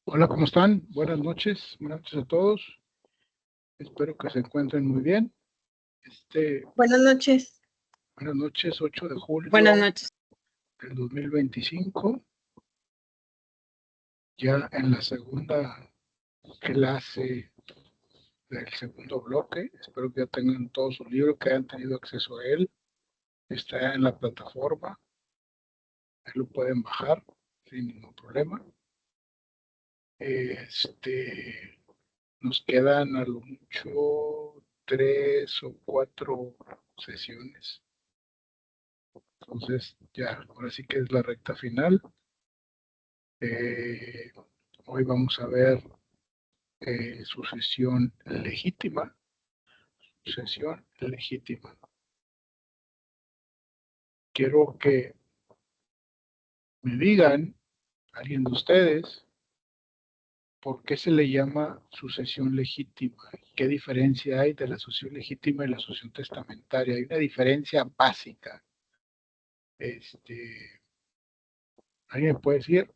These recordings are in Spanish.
Hola, ¿cómo están? Buenas noches a todos. Espero que se encuentren muy bien. Buenas noches. Buenas noches, 8 de Buenas julio noches. del 2025, ya en la segunda clase del segundo bloque. Espero que ya tengan todo su libro, que hayan tenido acceso a él. Está en la plataforma, ahí lo pueden bajar sin ningún problema. Nos quedan a lo mucho 3 o 4 sesiones. Entonces, ya, ahora sí que es la recta final. Eh, Hoy vamos a ver sucesión legítima. Sucesión legítima. Quiero que me digan, alguien de ustedes, por qué se le llama sucesión legítima. ¿Qué diferencia hay de la sucesión legítima y la sucesión testamentaria? Hay una diferencia básica. ¿Alguien me puede decir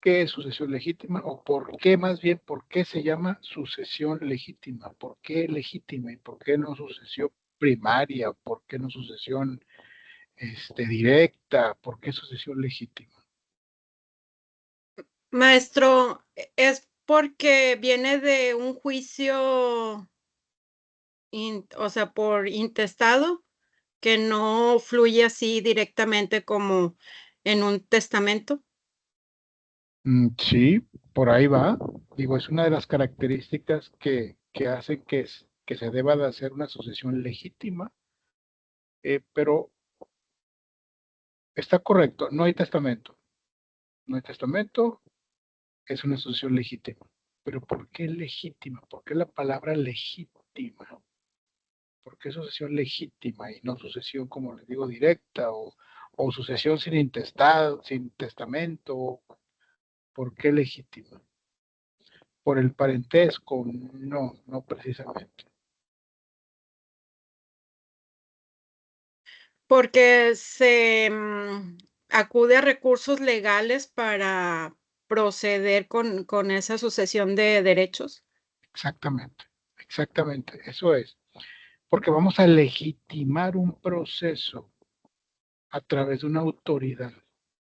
qué es sucesión legítima o por qué, más bien, por qué se llama sucesión legítima? ¿Por qué legítima y por qué no sucesión primaria? ¿Por qué no sucesión directa? ¿Por qué sucesión legítima? Maestro, es porque viene de un juicio, o sea, por intestado, que no fluye así directamente como en un testamento. Sí, por ahí va. Digo, es una de las características que hace que se deba de hacer una sucesión legítima, pero está correcto, no hay testamento. No hay testamento, es una sucesión legítima. Pero ¿por qué legítima? ¿Por qué la palabra legítima? ¿Por qué sucesión legítima y no sucesión, como les digo, directa o sucesión sin intestado, sin testamento? ¿Por qué legítima? ¿Por el parentesco? No, no precisamente. Porque se acude a recursos legales para proceder con esa sucesión de derechos. Exactamente, exactamente, eso es. Porque vamos a legitimar un proceso a través de una autoridad,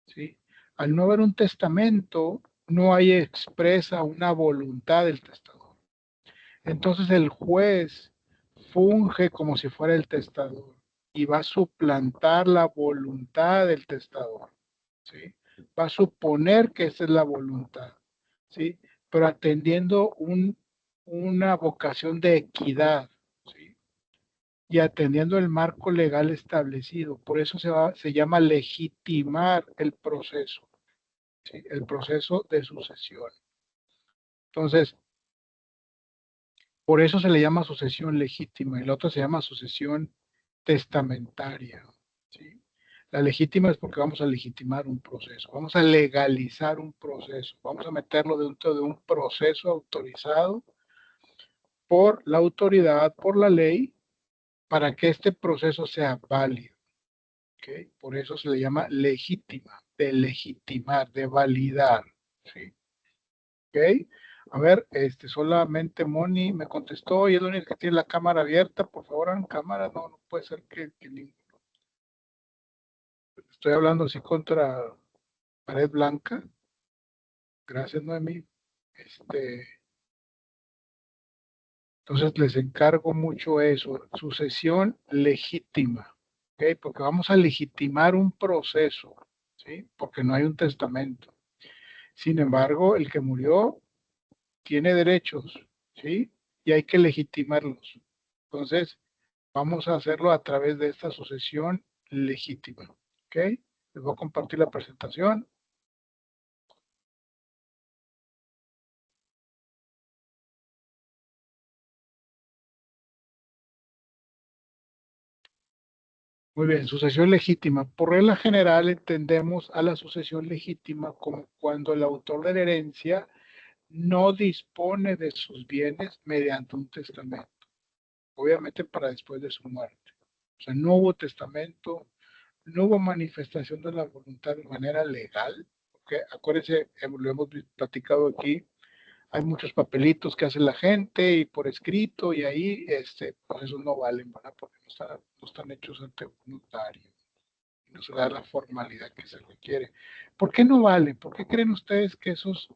¿sí? Al no haber un testamento, no hay expresa una voluntad del testador. Entonces el juez funge como si fuera el testador y va a suplantar la voluntad del testador, ¿sí? Va a suponer que esa es la voluntad, ¿sí? Pero atendiendo una vocación de equidad, ¿sí? Y atendiendo el marco legal establecido. Por eso se llama legitimar el proceso, ¿sí? El proceso de sucesión. Entonces, por eso se le llama sucesión legítima y la otra se llama sucesión testamentaria, ¿sí? La legítima es porque vamos a legitimar un proceso, vamos a legalizar un proceso, vamos a meterlo dentro de un proceso autorizado por la autoridad, por la ley, para que este proceso sea válido. ¿Okay? Por eso se le llama legítima, de legitimar, de validar. ¿Sí? ¿Okay? A ver, solamente Moni me contestó y es la única que tiene la cámara abierta. Por favor, en cámara, no, no puede ser que ninguno. Estoy hablando así contra pared blanca. Gracias, Noemí. Entonces les encargo mucho eso, sucesión legítima, ¿okay? Porque vamos a legitimar un proceso, ¿sí? Porque no hay un testamento. Sin embargo, el que murió tiene derechos, ¿sí? Y hay que legitimarlos. Entonces, vamos a hacerlo a través de esta sucesión legítima, ¿ok? Les voy a compartir la presentación. Muy bien, sucesión legítima. Por regla general entendemos a la sucesión legítima como cuando el autor de la herencia no dispone de sus bienes mediante un testamento, obviamente para después de su muerte. O sea, no hubo testamento, no hubo manifestación de la voluntad de manera legal, porque acuérdense, lo hemos platicado aquí, hay muchos papelitos que hace la gente y por escrito y ahí, pues esos no valen, ¿verdad? Porque no están hechos ante un notario. No se da la formalidad que se requiere. ¿Por qué no valen? ¿Por qué creen ustedes que esos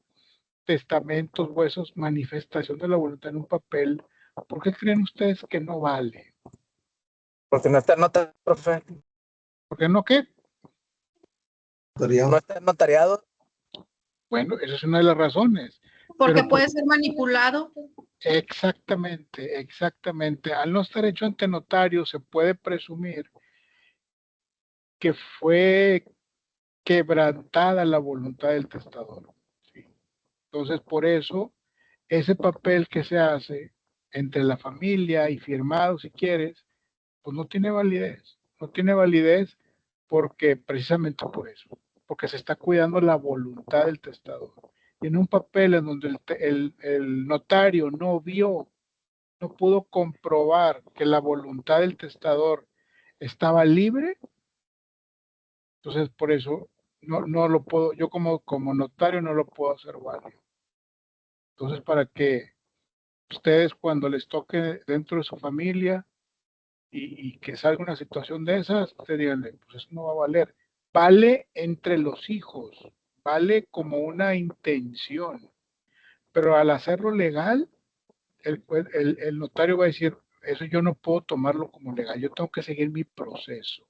testamentos o esos manifestación de la voluntad en un papel, por qué creen ustedes que no vale? Porque no está notariado, profe. ¿Por qué no qué? No está notariado. Bueno, esa es una de las razones. Porque puede ser manipulado. Exactamente, exactamente. Al no estar hecho ante notario, se puede presumir que fue quebrantada la voluntad del testador. ¿Sí? Entonces, por eso, ese papel que se hace entre la familia y firmado, si quieres, pues no tiene validez. No tiene validez porque precisamente por eso, porque se está cuidando la voluntad del testador. Y en un papel en donde el notario no vio, no pudo comprobar que la voluntad del testador estaba libre, entonces por eso no lo puedo, yo como notario no lo puedo hacer válido. Entonces, para que ustedes cuando les toque dentro de su familia y que salga una situación de esas, ustedes digan, pues eso no va a valer. Vale entre los hijos, vale como una intención, pero al hacerlo legal, el notario va a decir, eso yo no puedo tomarlo como legal, yo tengo que seguir mi proceso,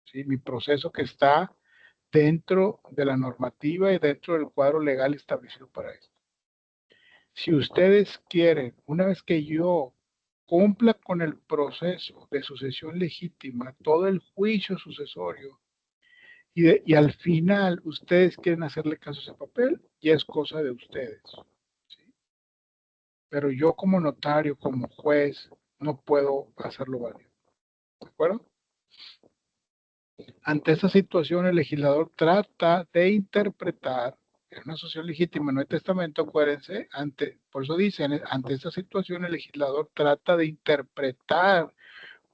¿sí? Mi proceso que está dentro de la normativa y dentro del cuadro legal establecido para esto. Si ustedes quieren, una vez que yo cumpla con el proceso de sucesión legítima, todo el juicio sucesorio, y al final ustedes quieren hacerle caso a ese papel, ya es cosa de ustedes. ¿Sí? Pero yo como notario, como juez, no puedo hacerlo válido. ¿De acuerdo? Ante esta situación, el legislador trata de interpretar, en una sucesión legítima no hay testamento, acuérdense, por eso dicen, ante esta situación el legislador trata de interpretar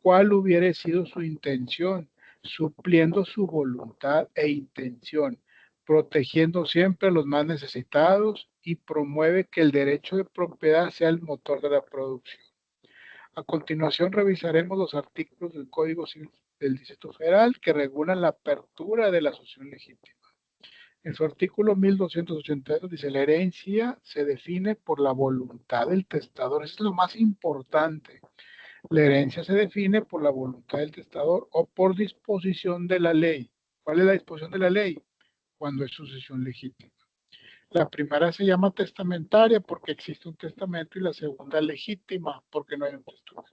cuál hubiera sido su intención, supliendo su voluntad e intención, protegiendo siempre a los más necesitados y promueve que el derecho de propiedad sea el motor de la producción. A continuación revisaremos los artículos del Código Civil del Distrito Federal que regulan la apertura de la sucesión legítima. En su artículo 1282 dice, la herencia se define por la voluntad del testador. Eso es lo más importante. La herencia se define por la voluntad del testador o por disposición de la ley. ¿Cuál es la disposición de la ley? Cuando es sucesión legítima. La primera se llama testamentaria porque existe un testamento y la segunda legítima porque no hay un testamento.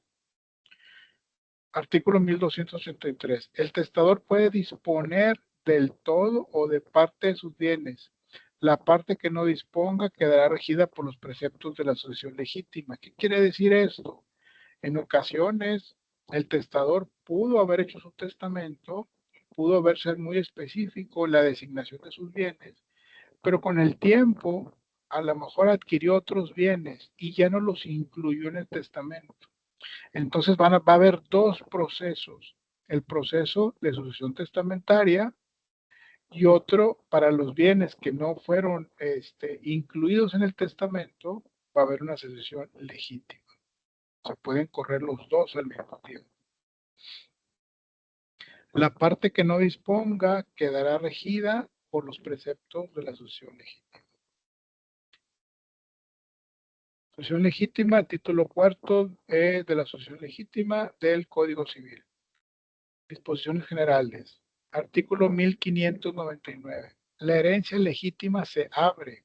Artículo 1283. El testador puede disponer del todo o de parte de sus bienes. La parte que no disponga quedará regida por los preceptos de la sucesión legítima. ¿Qué quiere decir esto? En ocasiones, el testador pudo haber hecho su testamento, pudo haber sido muy específico en la designación de sus bienes, pero con el tiempo a lo mejor adquirió otros bienes y ya no los incluyó en el testamento. Entonces va a haber dos procesos, el proceso de sucesión testamentaria y otro para los bienes que no fueron incluidos en el testamento, va a haber una sucesión legítima. Se pueden correr los dos al mismo tiempo. La parte que no disponga quedará regida por los preceptos de la sucesión legítima. Sucesión legítima, título cuarto de la sucesión legítima del Código Civil. Disposiciones generales. Artículo 1599. La herencia legítima se abre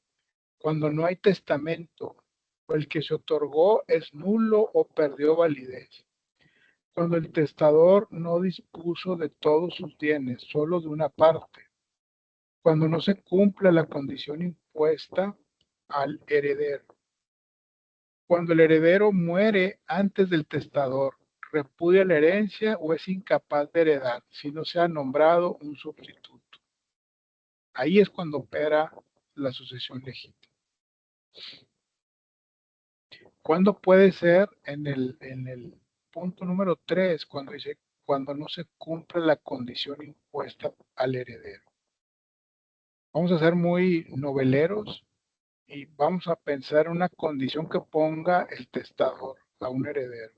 cuando no hay testamento o el que se otorgó es nulo o perdió validez. Cuando el testador no dispuso de todos sus bienes, solo de una parte. Cuando no se cumple la condición impuesta al heredero. Cuando el heredero muere antes del testador, repudia la herencia o es incapaz de heredar si no se ha nombrado un sustituto. Ahí es cuando opera la sucesión legítima. ¿Cuándo puede ser? En el punto número 3, cuando dice, cuando no se cumple la condición impuesta al heredero. Vamos a ser muy noveleros y vamos a pensar una condición que ponga el testador a un heredero.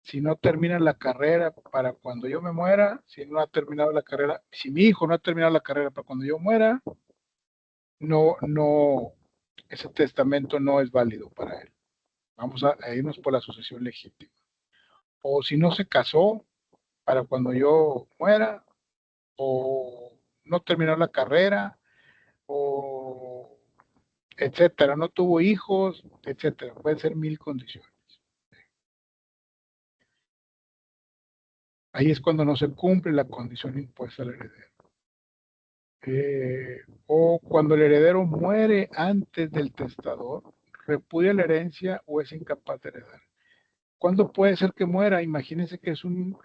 Si no termina la carrera para cuando yo me muera, si no ha terminado la carrera, si mi hijo no ha terminado la carrera para cuando yo muera, no, ese testamento no es válido para él. Vamos a irnos por la sucesión legítima. O si no se casó para cuando yo muera, o no terminó la carrera, o etcétera, no tuvo hijos, etcétera. Pueden ser 1000 condiciones. Ahí es cuando no se cumple la condición impuesta al heredero. O cuando el heredero muere antes del testador, repudia la herencia o es incapaz de heredar. ¿Cuándo puede ser que muera? Imagínense que es un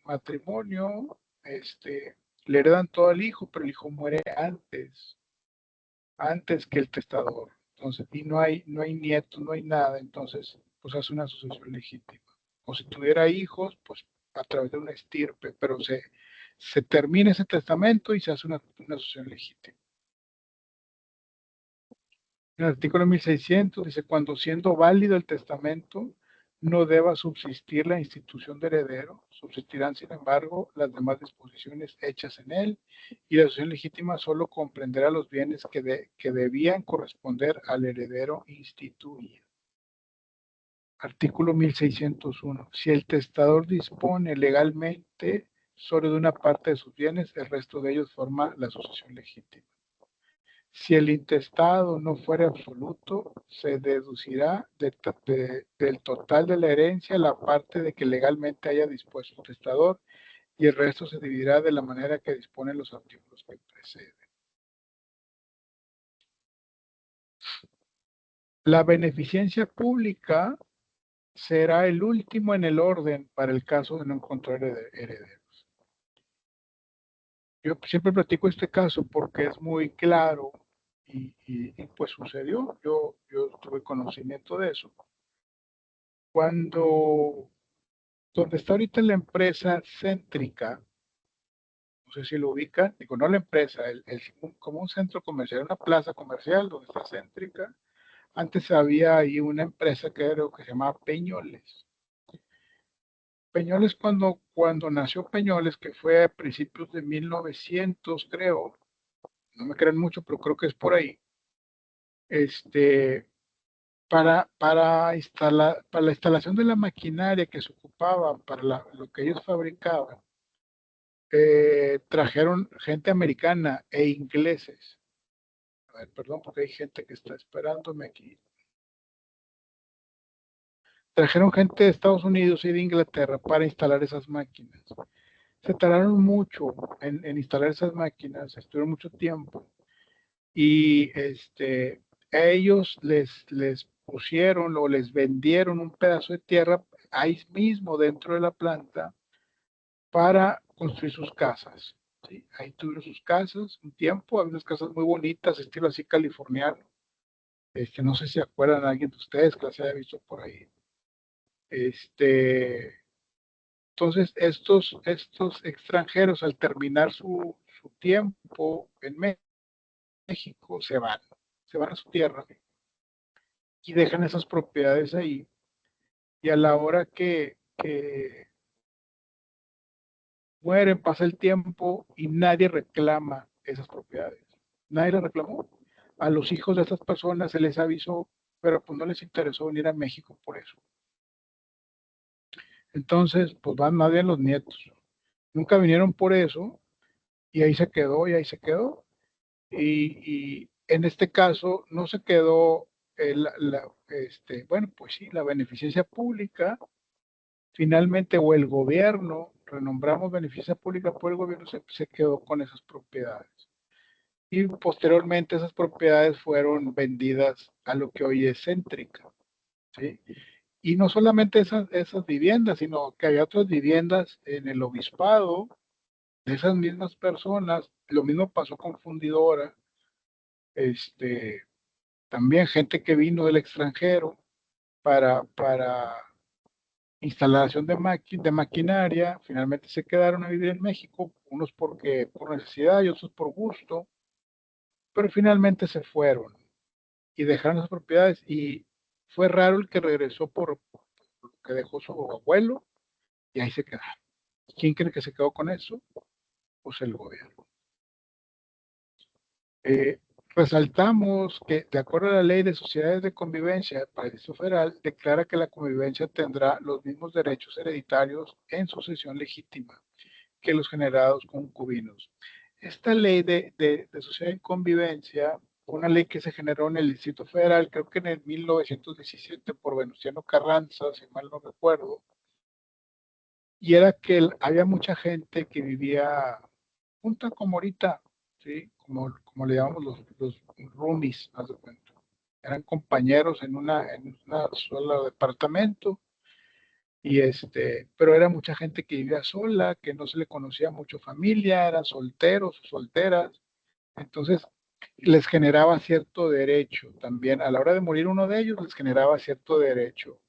matrimonio, le heredan todo al hijo, pero el hijo muere antes que el testador. Entonces, y no hay nietos, no hay nada, entonces, pues hace una sucesión legítima. O si tuviera hijos, pues a través de una estirpe, pero se termina ese testamento y se hace una sucesión legítima. En el artículo 1600 dice, cuando siendo válido el testamento, no deba subsistir la institución de heredero, subsistirán sin embargo las demás disposiciones hechas en él, y la sucesión legítima solo comprenderá los bienes que debían corresponder al heredero instituido. Artículo 1601. Si el testador dispone legalmente solo de una parte de sus bienes, el resto de ellos forma la sucesión legítima. Si el intestado no fuera absoluto, se deducirá del total de la herencia la parte de que legalmente haya dispuesto el testador y el resto se dividirá de la manera que disponen los artículos que preceden. La beneficencia pública será el último en el orden para el caso de no encontrar herederos. Yo siempre platico este caso porque es muy claro y pues sucedió. Yo tuve conocimiento de eso. Donde está ahorita la empresa Céntrica, no sé si lo ubican, digo, no la empresa, como un centro comercial, una plaza comercial donde está Céntrica. Antes había ahí una empresa que se llamaba Peñoles. Peñoles, cuando nació Peñoles, que fue a principios de 1900, creo, no me crean mucho, pero creo que es por ahí, para la instalación de la maquinaria que se ocupaba para lo que ellos fabricaban, trajeron gente americana e ingleses. A ver, perdón, porque hay gente que está esperándome aquí. Trajeron gente de Estados Unidos y de Inglaterra para instalar esas máquinas. Se tardaron mucho en instalar esas máquinas, estuvieron mucho tiempo. Y a ellos les pusieron o les vendieron un pedazo de tierra ahí mismo dentro de la planta para construir sus casas. ¿Sí? Ahí tuvieron sus casas un tiempo, había unas casas muy bonitas, estilo así californiano. No sé si se acuerdan alguien de ustedes que las haya visto por ahí. Entonces, estos extranjeros, al terminar su tiempo en México, se van a su tierra y dejan esas propiedades ahí. Y a la hora que mueren, pasa el tiempo y nadie reclama esas propiedades. Nadie las reclamó. A los hijos de estas personas se les avisó, pero pues no les interesó venir a México por eso. Entonces, pues van más bien los nietos. Nunca vinieron por eso y ahí se quedó y ahí se quedó. Y en este caso no se quedó, bueno, pues sí, la beneficencia pública, finalmente, o el gobierno, renombramos beneficencia pública por el gobierno, se quedó con esas propiedades. Y posteriormente esas propiedades fueron vendidas a lo que hoy es Céntrica, ¿sí? Y no solamente esas viviendas, sino que había otras viviendas en el obispado de esas mismas personas. Lo mismo pasó con Fundidora, también gente que vino del extranjero para instalación de maquinaria, finalmente se quedaron a vivir en México, unos por necesidad y otros por gusto. pero finalmente se fueron y dejaron las propiedades, y fue raro el que regresó por lo que dejó su abuelo, y ahí se quedaron. ¿Quién cree que se quedó con eso? Pues el gobierno. Resaltamos que, de acuerdo a la Ley de Sociedades de Convivencia para el Distrito Federal, declara que la convivencia tendrá los mismos derechos hereditarios en sucesión legítima que los generados concubinos. Esta ley de sociedad de convivencia, una ley que se generó en el Distrito Federal, creo que en el 1917 por Venustiano Carranza, si mal no recuerdo, y era que había mucha gente que vivía junta como ahorita, ¿sí? Como le llamamos los roomies, haz de cuenta. Eran compañeros en una sola departamento, y pero era mucha gente que vivía sola, que no se le conocía mucho familia, eran solteros o solteras. Entonces les generaba cierto derecho también. A la hora de morir uno de ellos, les generaba cierto derecho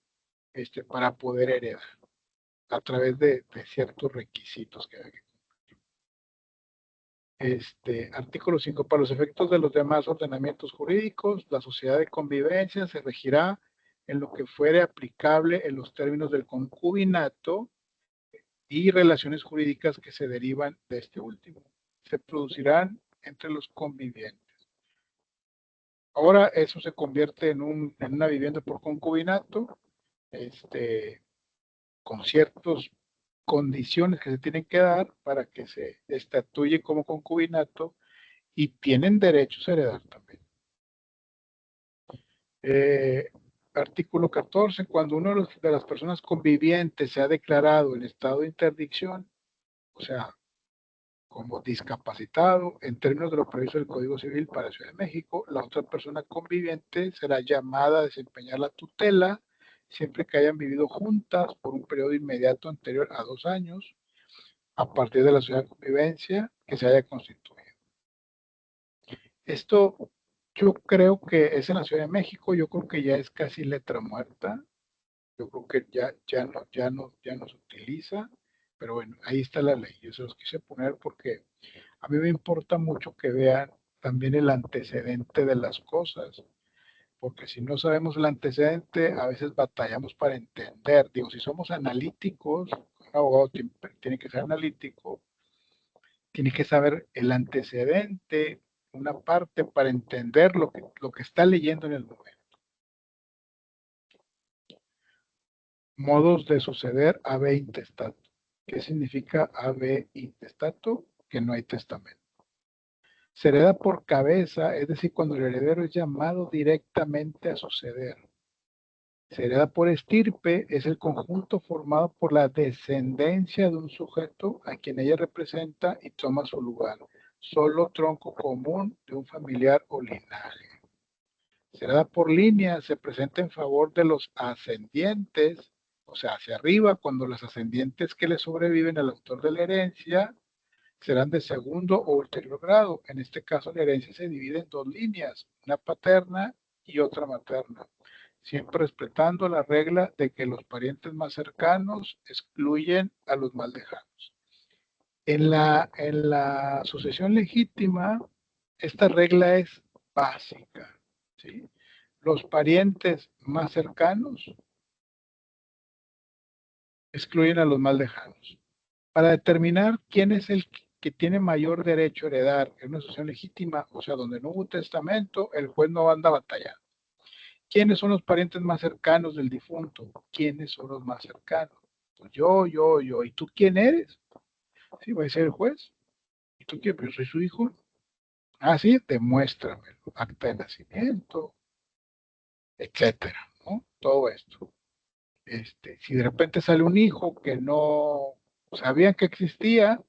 para poder heredar a través de ciertos requisitos que había que cumplir. Artículo 5. Para los efectos de los demás ordenamientos jurídicos, la sociedad de convivencia se regirá en lo que fuere aplicable en los términos del concubinato y relaciones jurídicas que se derivan de este último. Se producirán entre los convivientes. Ahora eso se convierte en una vivienda por concubinato, con ciertas condiciones que se tienen que dar para que se estatuye como concubinato, y tienen derechos a heredar también. Artículo 14. Cuando uno de las personas convivientes se ha declarado en estado de interdicción, o sea, como discapacitado en términos de lo previsto del Código Civil para la Ciudad de México, la otra persona conviviente será llamada a desempeñar la tutela siempre que hayan vivido juntas por un periodo inmediato anterior a 2 años a partir de la ciudad de convivencia que se haya constituido. Esto yo creo que es en la Ciudad de México, yo creo que ya es casi letra muerta, yo creo que ya no se utiliza, pero bueno, ahí está la ley. Yo se los quise poner porque a mí me importa mucho que vean también el antecedente de las cosas, porque si no sabemos el antecedente, a veces batallamos para entender. Digo, si somos analíticos, un abogado tiene que ser analítico, tiene que saber el antecedente, una parte para entender lo que está leyendo en el momento. Modos de suceder AB intestato. ¿Qué significa AB intestato? Que no hay testamento. Se hereda por cabeza, es decir, cuando el heredero es llamado directamente a suceder. Se hereda por estirpe, es el conjunto formado por la descendencia de un sujeto a quien ella representa y toma su lugar. Solo tronco común de un familiar o linaje. Se hereda por línea, se presenta en favor de los ascendientes, o sea, hacia arriba, cuando los ascendientes que le sobreviven al autor de la herencia serán de segundo o ulterior grado. En este caso, la herencia se divide en 2 líneas, una paterna y otra materna, siempre respetando la regla de que los parientes más cercanos excluyen a los más lejanos. En la sucesión legítima, esta regla es básica, ¿sí? Los parientes más cercanos excluyen a los más lejanos. Para determinar quién es el que tiene mayor derecho a heredar en una sucesión legítima, o sea, donde no hubo testamento, el juez no anda batallando. ¿Quiénes son los parientes más cercanos del difunto? ¿Quiénes son los más cercanos? Pues yo. ¿Y tú quién eres? Sí, va a ser el juez. ¿Y tú quién? Pues yo soy su hijo. Ah, sí, demuéstramelo. Acta de nacimiento, etcétera, ¿no? Todo esto. Si de repente sale un hijo que no sabían que existía,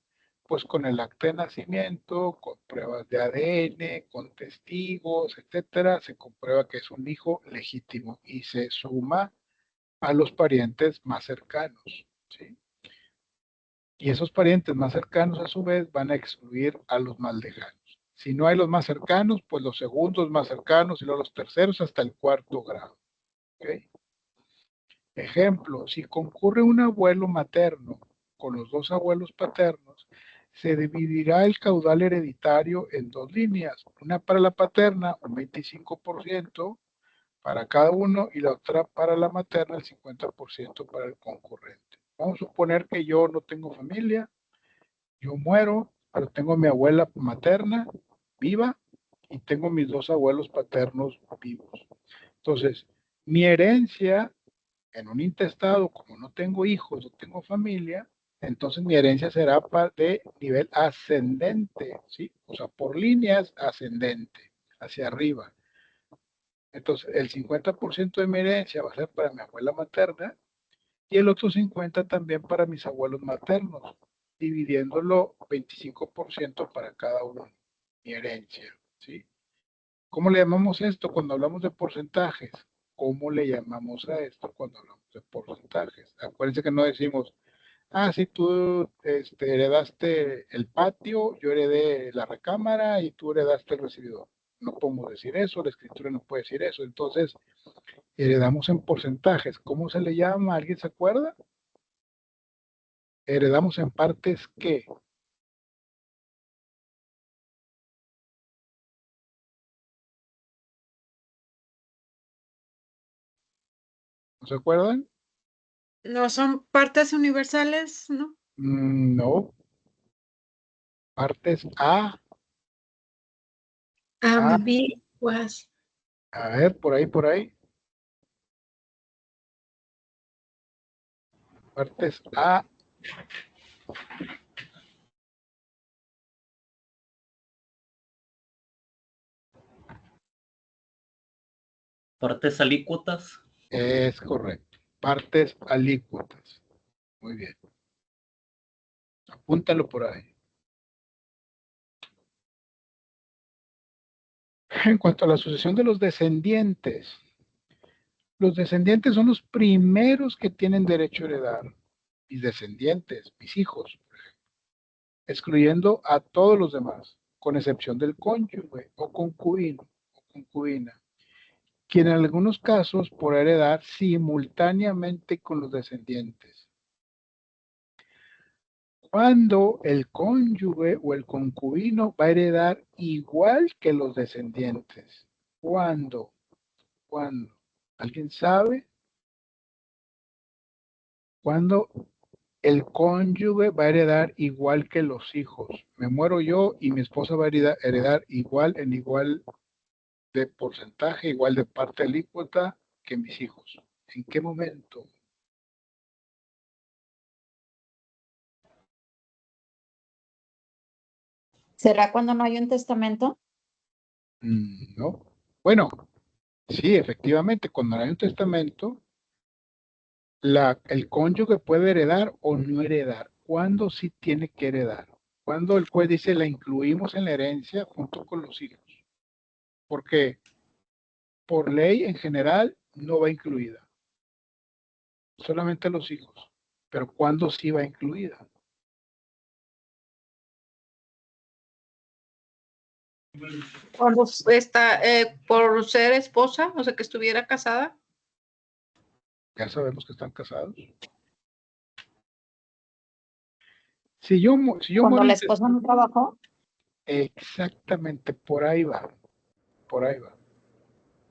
pues con el acta de nacimiento, con pruebas de ADN, con testigos, etcétera, se comprueba que es un hijo legítimo y se suma a los parientes más cercanos, ¿sí? Y esos parientes más cercanos a su vez van a excluir a los más lejanos. Si no hay los más cercanos, pues los segundos más cercanos y luego los terceros hasta el 4º grado. ¿Okay? Ejemplo, si concurre un abuelo materno con los 2 abuelos paternos, se dividirá el caudal hereditario en dos líneas, una para la paterna, un 25% para cada uno, y la otra para la materna, el 50% para el concurrente. Vamos a suponer que yo no tengo familia, yo muero, pero tengo a mi abuela materna viva y tengo mis dos abuelos paternos vivos. Entonces, mi herencia en un intestado, como no tengo hijos, no tengo familia, entonces mi herencia será de nivel ascendente, ¿sí? O sea, por líneas ascendente, hacia arriba. Entonces, el 50% de mi herencia va a ser para mi abuela materna y el otro 50% también para mis abuelos maternos, dividiéndolo 25% para cada uno, mi herencia, ¿sí? ¿Cómo le llamamos esto cuando hablamos de porcentajes? ¿Cómo le llamamos a esto cuando hablamos de porcentajes? Acuérdense que no decimos, si tú heredaste el patio, yo heredé la recámara y tú heredaste el recibidor. No podemos decir eso, la escritura no puede decir eso. Entonces, heredamos en porcentajes. ¿Cómo se le llama? ¿Alguien se acuerda? Heredamos en partes ¿qué? ¿No se acuerdan? No son partes universales, ¿no? No. Partes Ambiguas. A ver, por ahí. Partes A. Partes alícuotas. Es correcto. Partes alícuotas. Muy bien. Apúntalo por ahí. En cuanto a la sucesión de los descendientes son los primeros que tienen derecho a heredar. Mis descendientes, mis hijos, excluyendo a todos los demás, con excepción del cónyuge o concubino o concubina, quien en algunos casos podrá heredar simultáneamente con los descendientes. Cuando el cónyuge o el concubino va a heredar igual que los descendientes. ¿Cuándo? ¿Alguien sabe? Cuando el cónyuge va a heredar igual que los hijos. Me muero yo y mi esposa va a heredar igual en igual de porcentaje, igual de parte alícuota que mis hijos. ¿En qué momento? ¿Será cuando no hay un testamento? No. Bueno, sí, efectivamente, cuando no hay un testamento, el cónyuge puede heredar o no heredar. ¿Cuándo sí tiene que heredar? Cuando el juez dice la incluimos en la herencia junto con los hijos. Porque por ley en general no va incluida. Solamente los hijos. Pero ¿cuándo sí va incluida? Cuando está por ser esposa, o sea, que estuviera casada. Ya sabemos que están casados. Si yo Cuando la esposa no trabajó. Exactamente, por ahí va. Por ahí va.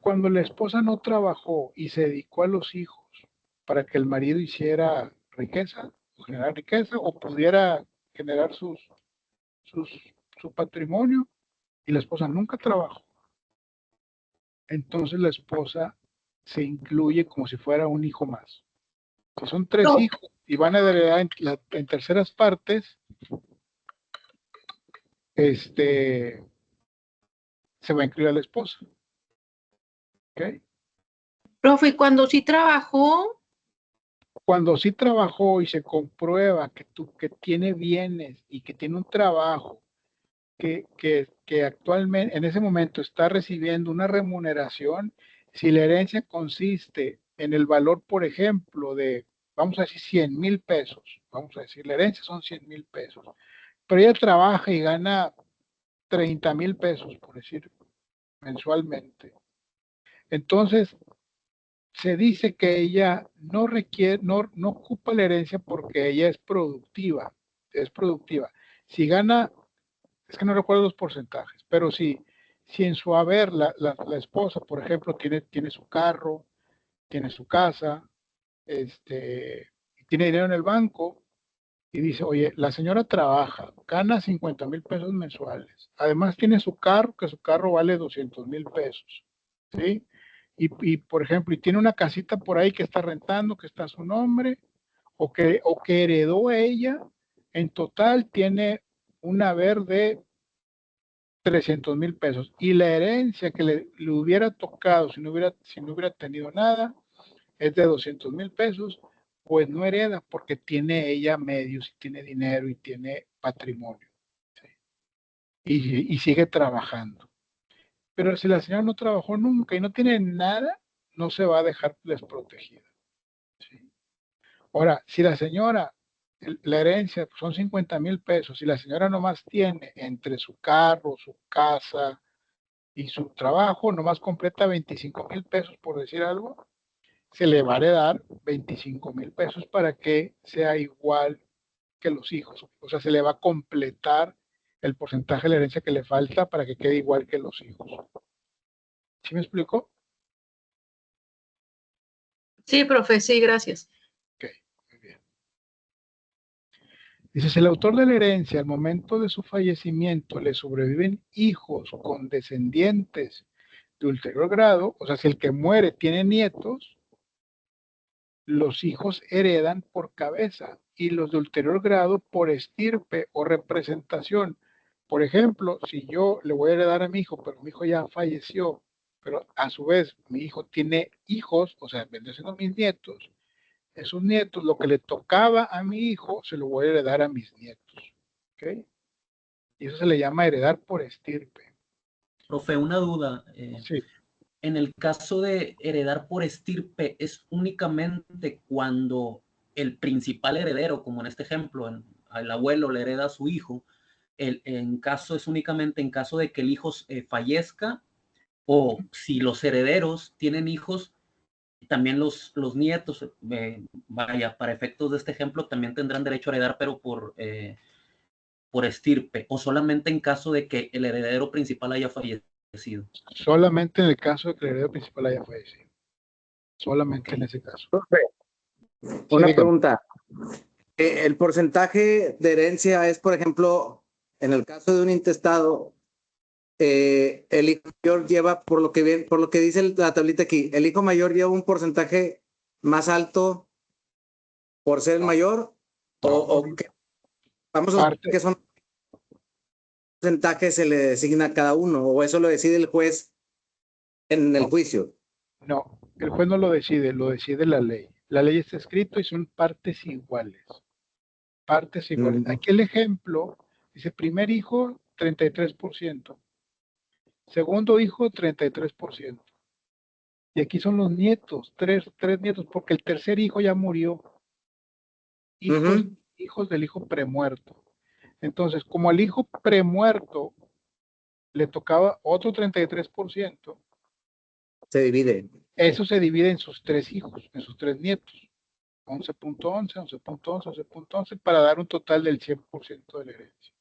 Cuando la esposa no trabajó y se dedicó a los hijos para que el marido hiciera riqueza, o generar riqueza, o pudiera generar su patrimonio, y la esposa nunca trabajó, entonces la esposa se incluye como si fuera un hijo más. Si son 3 hijos y van a heredar en terceras partes, se va a incluir a la esposa. ¿Ok? Profe, cuando sí trabajó. Cuando sí trabajó y se comprueba que tiene bienes y que tiene un trabajo que actualmente, en ese momento, está recibiendo una remuneración, si la herencia consiste en el valor, por ejemplo, de, vamos a decir, 100,000 pesos, vamos a decir, la herencia son 100,000 pesos, pero ella trabaja y gana 30,000 pesos, por decir, mensualmente. Entonces, se dice que ella no requiere, no ocupa la herencia porque ella es productiva, Si gana, es que no recuerdo los porcentajes, pero si en su haber la esposa, por ejemplo, tiene su carro, tiene su casa, tiene dinero en el banco y dice, oye, la señora trabaja, gana 50,000 pesos mensuales, además tiene su carro, que su carro vale 200,000 pesos, ¿sí? Por ejemplo, y tiene una casita por ahí que está rentando, que está a su nombre, o que heredó ella, en total tiene un haber de 300,000 pesos. Y la herencia que le hubiera tocado si no hubiera tenido nada es de 200,000 pesos, pues no hereda porque tiene ella medios y tiene dinero y tiene patrimonio. ¿Sí? Y sigue trabajando. Pero si la señora no trabajó nunca y no tiene nada, no se va a dejar desprotegida. ¿Sí? Ahora, si la señora, la herencia son 50,000 pesos, y la señora nomás tiene entre su carro, su casa y su trabajo, nomás completa 25,000 pesos, por decir algo, se le va a heredar 25,000 pesos para que sea igual que los hijos. O sea, se le va a completar el porcentaje de la herencia que le falta para que quede igual que los hijos. ¿Sí me explico? Sí, profe, sí, gracias. Ok, muy bien. Dice, si el autor de la herencia al momento de su fallecimiento le sobreviven hijos con descendientes de ulterior grado, o sea, si el que muere tiene nietos, los hijos heredan por cabeza y los de ulterior grado por estirpe o representación. Por ejemplo, si yo le voy a heredar a mi hijo, pero mi hijo ya falleció, pero a su vez mi hijo tiene hijos, o sea, vendrán siendo mis nietos, esos nietos, lo que le tocaba a mi hijo, se lo voy a heredar a mis nietos. ¿Ok? Y eso se le llama heredar por estirpe. Profe, una duda. Sí. En el caso de heredar por estirpe, ¿es únicamente cuando el principal heredero, como en este ejemplo, el abuelo le hereda a su hijo, es únicamente en caso de que el hijo fallezca, o si los herederos tienen hijos, también los nietos, vaya, para efectos de este ejemplo, también tendrán derecho a heredar, pero por estirpe, o solamente en caso de que el heredero principal haya fallecido? Solamente en el caso de que el heredero principal haya fallecido. Solamente en ese caso. Profe, Sí, una dígame. pregunta. ¿El porcentaje de herencia es, por ejemplo, en el caso de un intestado, el hijo mayor lleva, por lo que dice la tablita aquí, el hijo mayor lleva un porcentaje más alto por ser el mayor? ¿O vamos a ver qué son porcentajes se le designa a cada uno? ¿O eso lo decide el juez en el juicio? No, el juez no lo decide la ley. La ley está escrito y son partes iguales. Partes iguales. Aquí el ejemplo dice: primer hijo, 33%. Segundo hijo, 33%. Y aquí son los nietos, tres nietos, porque el tercer hijo ya murió. Hijos del hijo premuerto. Entonces, como al hijo premuerto le tocaba otro 33%, Se divide. eso se divide en sus tres hijos, en sus tres nietos. 11.11, 11.11, 11.11, para dar un total del 100% de la herencia.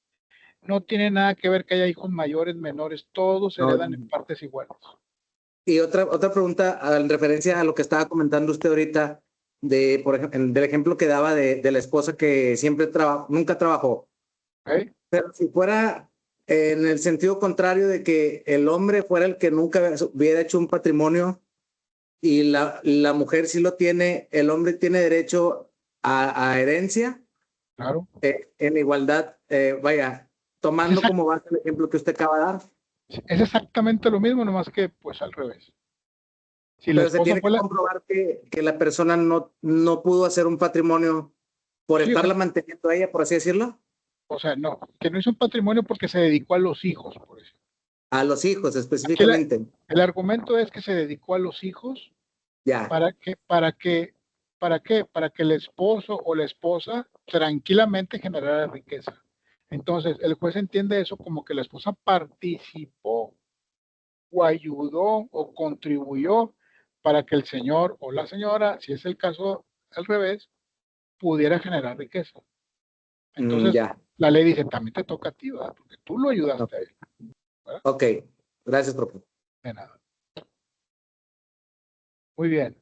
No tiene nada que ver que haya hijos mayores, menores, todos heredan en partes iguales. Y otra pregunta en referencia a lo que estaba comentando usted ahorita, por ejemplo, del ejemplo que daba de la esposa que siempre nunca trabajó. ¿Okay? Pero si fuera en el sentido contrario de que el hombre fuera el que nunca hubiera hecho un patrimonio y la mujer sí lo tiene, el hombre tiene derecho a herencia. Claro. En igualdad, vaya, tomando como base el ejemplo que usted acaba de dar. Es exactamente lo mismo, nomás que pues al revés. Si pero se tiene que comprobar que la persona no pudo hacer un patrimonio por estarla manteniendo a ella, por así decirlo. O sea, no, que no hizo un patrimonio porque se dedicó a los hijos, por eso. A los hijos específicamente. El argumento es que se dedicó a los hijos. Ya. ¿Para qué? Para que el esposo o la esposa tranquilamente generara riqueza. Entonces, el juez entiende eso como que la esposa participó o ayudó o contribuyó para que el señor o la señora, si es el caso al revés, pudiera generar riqueza. Entonces, la ley dice, también te toca a ti, ¿verdad? Porque tú lo ayudaste a él. Ok, gracias, profe. De nada. Muy bien.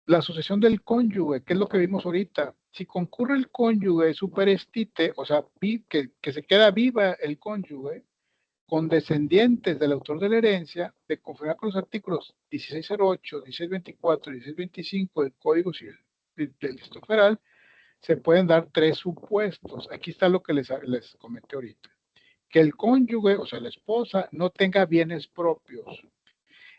La sucesión del cónyuge, ¿qué es lo que vimos ahorita? Si concurre el cónyuge superestite, o sea, que se queda viva el cónyuge, con descendientes del autor de la herencia, de conformidad con los artículos 1608, 1624 y 1625 del Código Civil del Distrito Federal, se pueden dar tres supuestos. Aquí está lo que les comenté ahorita. Que el cónyuge, o sea, la esposa, no tenga bienes propios.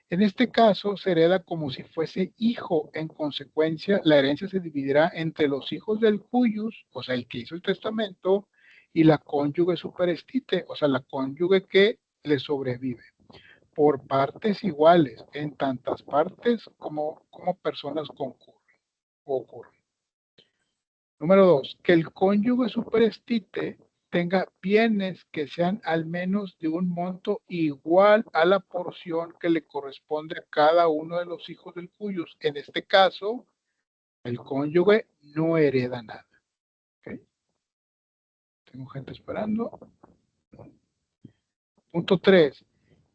En este caso, se hereda como si fuese hijo. En consecuencia, la herencia se dividirá entre los hijos del cuyus, o sea, el que hizo el testamento, y la cónyuge superestite, o sea, la cónyuge que le sobrevive, por partes iguales, en tantas partes como personas concurren o ocurren. Número 2, que el cónyuge superestite tenga bienes que sean al menos de un monto igual a la porción que le corresponde a cada uno de los hijos del cuyus. En este caso, el cónyuge no hereda nada. ¿Okay? Tengo gente esperando. Punto 3,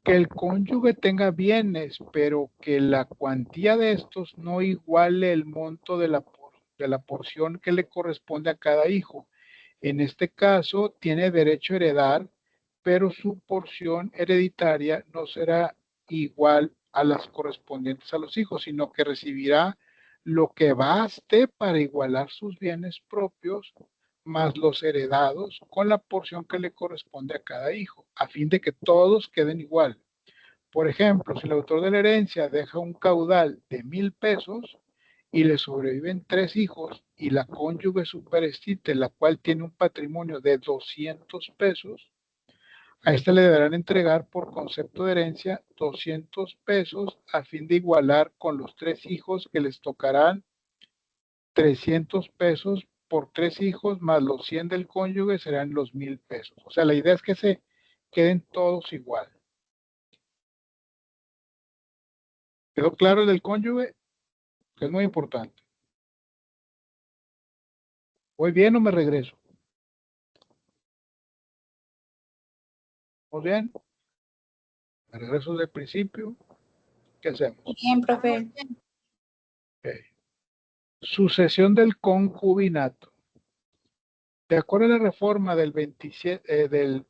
que el cónyuge tenga bienes, pero que la cuantía de estos no iguale el monto de la porción que le corresponde a cada hijo. En este caso, tiene derecho a heredar, pero su porción hereditaria no será igual a las correspondientes a los hijos, sino que recibirá lo que baste para igualar sus bienes propios más los heredados con la porción que le corresponde a cada hijo, a fin de que todos queden igual. Por ejemplo, si el autor de la herencia deja un caudal de 1,000 pesos y le sobreviven 3 hijos y la cónyuge superestite, la cual tiene un patrimonio de 200 pesos, a esta le deberán entregar por concepto de herencia 200 pesos a fin de igualar con los 3 hijos, que les tocarán 300 pesos por 3 hijos, más los 100 del cónyuge serán los 1,000 pesos. O sea, la idea es que se queden todos igual. ¿Quedó claro el del cónyuge? Que es muy importante. ¿Voy bien o me regreso? ¿Muy bien? Me regreso del principio. ¿Qué hacemos? Bien, profe. Okay. Sucesión del concubinato. De acuerdo a la reforma del 27 de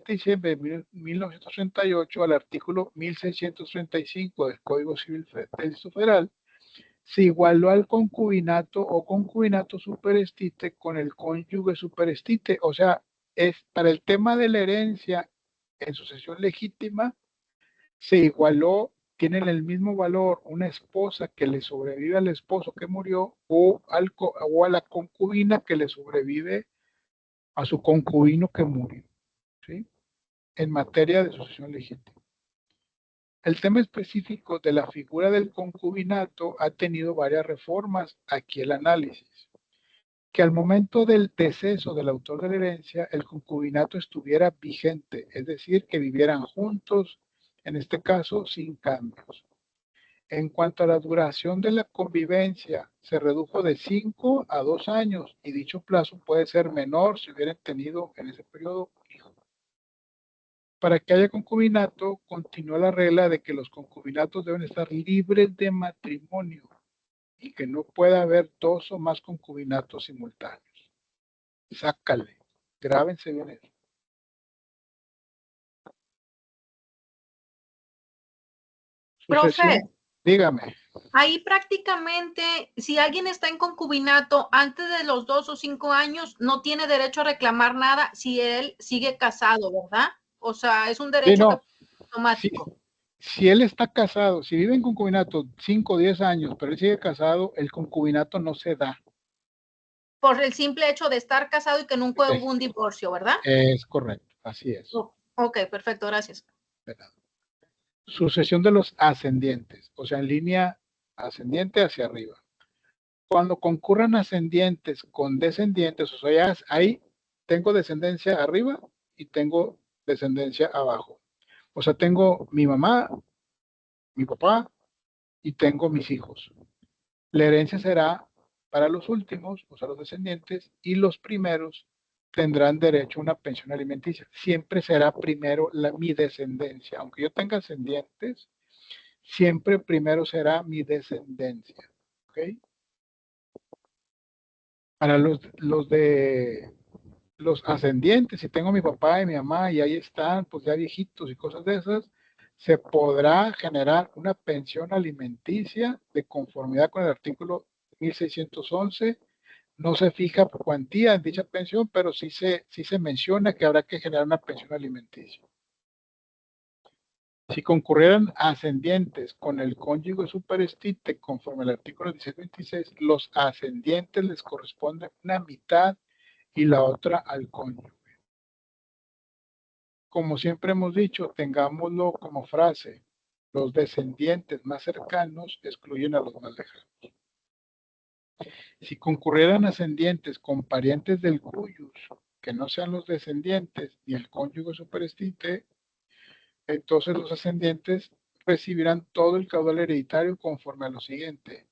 diciembre de 1938 al artículo 1635 del Código Civil del Distrito Federal, se igualó al concubinato o concubinato superestite con el cónyuge superestite. O sea, es para el tema de la herencia en sucesión legítima, se igualó, tienen el mismo valor una esposa que le sobrevive al esposo que murió o a la concubina que le sobrevive a su concubino que murió, ¿sí? En materia de sucesión legítima. El tema específico de la figura del concubinato ha tenido varias reformas. Aquí el análisis. Que al momento del deceso del autor de la herencia, el concubinato estuviera vigente, es decir, que vivieran juntos, en este caso, sin cambios. En cuanto a la duración de la convivencia, se redujo de 5 a 2 años y dicho plazo puede ser menor si hubieran tenido en ese periodo hijos. Para que haya concubinato, continúa la regla de que los concubinatos deben estar libres de matrimonio y que no pueda haber 2 o más concubinatos simultáneos. Sácale, grábense bien eso. Profe, Dígame. ahí prácticamente, si alguien está en concubinato antes de los 2 o 5 años, no tiene derecho a reclamar nada si él sigue casado, ¿verdad? O sea, es un derecho que es automático. Si él está casado, si vive en concubinato 5 o 10 años, pero él sigue casado, el concubinato no se da. Por el simple hecho de estar casado y que nunca hubo un divorcio, ¿verdad? Es correcto, así es. Ok, perfecto, gracias. Sucesión de los ascendientes, o sea, en línea ascendiente hacia arriba. Cuando concurran ascendientes con descendientes, o sea, ya ahí tengo descendencia arriba y tengo descendencia abajo. O sea, tengo mi mamá, mi papá y tengo mis hijos. La herencia será para los últimos, o sea, los descendientes, y los primeros tendrán derecho a una pensión alimenticia. Siempre será primero mi descendencia. Aunque yo tenga ascendientes, siempre primero será mi descendencia. ¿Ok? Para los ascendientes, si tengo mi papá y mi mamá y ahí están, pues ya viejitos y cosas de esas, se podrá generar una pensión alimenticia de conformidad con el artículo 1611. No se fija cuantía en dicha pensión, pero sí se menciona que habrá que generar una pensión alimenticia. Si concurrieran ascendientes con el cónyuge superestite conforme al artículo 1626, los ascendientes les corresponde una mitad y la otra al cónyuge. Como siempre hemos dicho, tengámoslo como frase: los descendientes más cercanos excluyen a los más lejanos. Si concurrieran ascendientes con parientes del cuyus, que no sean los descendientes ni el cónyuge superestite, entonces los ascendientes recibirán todo el caudal hereditario conforme a lo siguiente.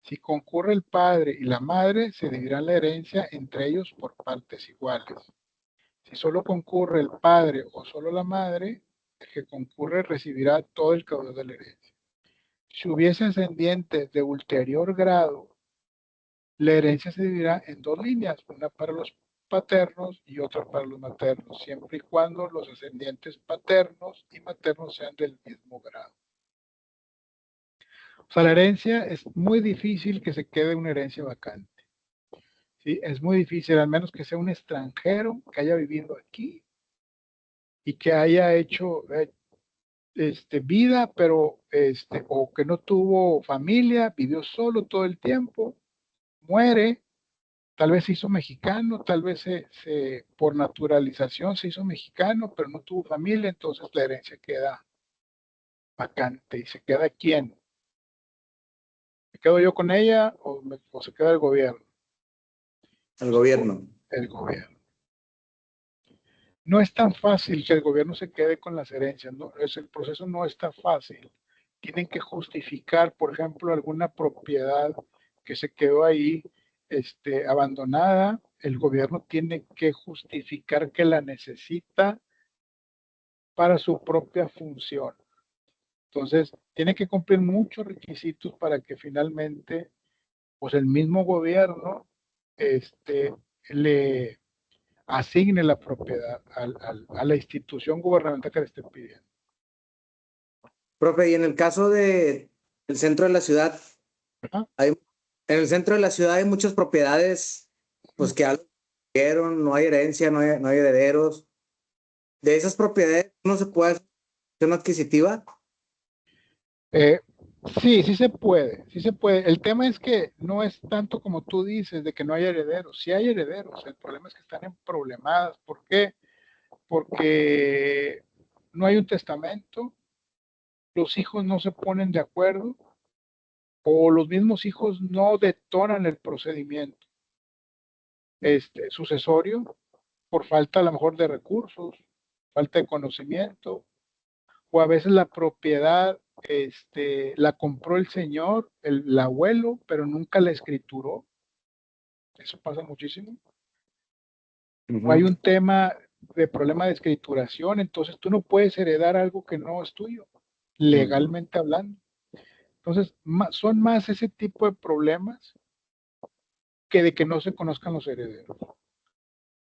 Si concurre el padre y la madre, se dividirá la herencia entre ellos por partes iguales. Si solo concurre el padre o solo la madre, el que concurre recibirá todo el caudal de la herencia. Si hubiese ascendientes de ulterior grado, la herencia se dividirá en dos líneas, una para los paternos y otra para los maternos, siempre y cuando los ascendientes paternos y maternos sean del mismo grado. O sea, la herencia es muy difícil que se quede una herencia vacante. ¿Sí? Es muy difícil, al menos que sea un extranjero que haya vivido aquí y que haya hecho vida, pero o que no tuvo familia, vivió solo todo el tiempo, muere, tal vez se hizo mexicano, tal vez por naturalización se hizo mexicano, pero no tuvo familia, entonces la herencia queda vacante. ¿Y se queda quién? ¿Me quedo yo con ella o se queda el gobierno? El gobierno. El gobierno. No es tan fácil que el gobierno se quede con las herencias, ¿no? El proceso no es tan fácil. Tienen que justificar, por ejemplo, alguna propiedad que se quedó ahí abandonada. El gobierno tiene que justificar que la necesita para su propia función. Entonces, tiene que cumplir muchos requisitos para que finalmente, pues el mismo gobierno le asigne la propiedad a la institución gubernamental que le esté pidiendo. Profe, y en el caso del centro de la ciudad, en el centro de la ciudad hay muchas propiedades, pues que algo dieron, no hay herencia, no hay herederos. De esas propiedades, ¿no se puede hacer una adquisitiva? Sí, sí se puede, sí se puede. El tema es que no es tanto como tú dices de que no hay herederos. Sí hay herederos, el problema es que están en problemadas. ¿Por qué? Porque no hay un testamento, los hijos no se ponen de acuerdo o los mismos hijos no detonan el procedimiento sucesorio por falta a lo mejor de recursos, falta de conocimiento, o a veces la propiedad la compró el señor, el abuelo, pero nunca la escrituró. Eso pasa muchísimo. O hay un tema de problema de escrituración, entonces tú no puedes heredar algo que no es tuyo, legalmente hablando. Entonces, son más ese tipo de problemas que de que no se conozcan los herederos.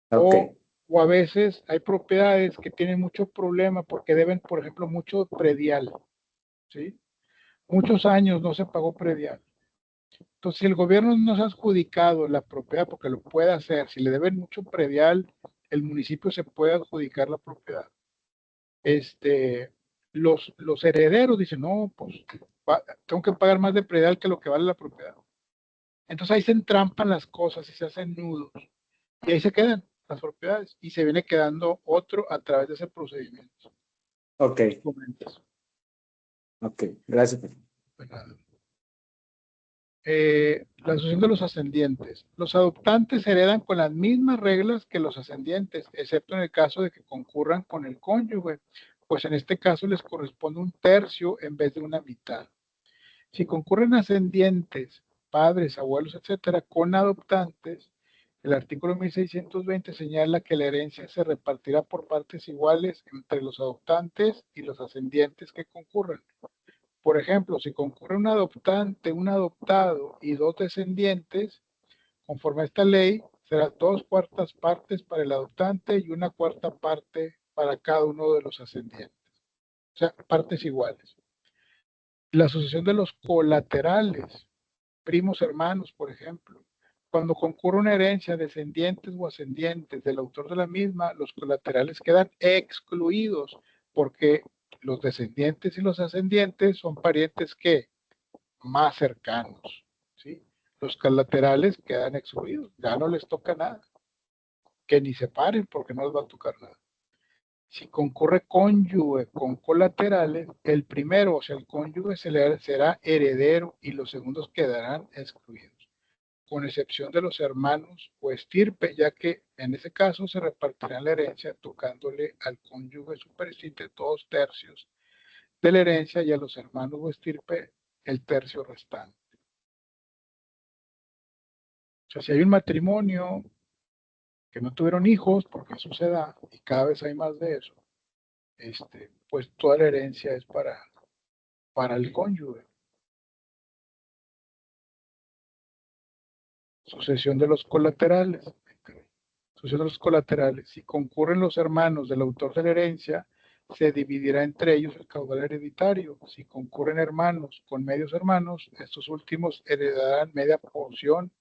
Okay. O a veces hay propiedades que tienen mucho problema porque deben, por ejemplo, mucho predial. ¿Sí? Muchos años no se pagó predial. Entonces, si el gobierno no se ha adjudicado la propiedad, porque lo puede hacer, si le deben mucho predial, el municipio se puede adjudicar la propiedad. Los herederos dicen, no, pues tengo que pagar más de predial que lo que vale la propiedad. Entonces ahí se entrampan las cosas y se hacen nudos. Y ahí se quedan las propiedades y se viene quedando otro a través de ese procedimiento. Ok. Ok, gracias. Pues nada. La asociación de los ascendientes. Los adoptantes heredan con las mismas reglas que los ascendientes, excepto en el caso de que concurran con el cónyuge, pues en este caso les corresponde un tercio en vez de una mitad. Si concurren ascendientes padres, abuelos, etcétera, con adoptantes, el artículo 1620 señala que la herencia se repartirá por partes iguales entre los adoptantes y los ascendientes que concurran. Por ejemplo, si concurre un adoptante, un adoptado y dos descendientes, conforme a esta ley, serán 2/4 partes para el adoptante y 1/4 parte para cada uno de los ascendientes. O sea, partes iguales. La asociación de los colaterales, primos hermanos, por ejemplo. Cuando concurre una herencia, descendientes o ascendientes del autor de la misma, los colaterales quedan excluidos porque los descendientes y los ascendientes son parientes que más cercanos, ¿sí? Los colaterales quedan excluidos, ya no les toca nada, que ni se paren porque no les va a tocar nada. Si concurre cónyuge con colaterales, el primero, o sea, el cónyuge será heredero y los segundos quedarán excluidos, con excepción de los hermanos o estirpe, ya que en ese caso se repartirán la herencia tocándole al cónyuge superstite 2/3 de la herencia y a los hermanos o estirpe el tercio restante. O sea, si hay un matrimonio que no tuvieron hijos, porque eso se da, y cada vez hay más de eso, pues toda la herencia es para el cónyuge. Sucesión de los colaterales. Sucesión de los colaterales. Si concurren los hermanos del autor de la herencia, se dividirá entre ellos el caudal hereditario. Si concurren hermanos con medios hermanos, estos últimos heredarán media porción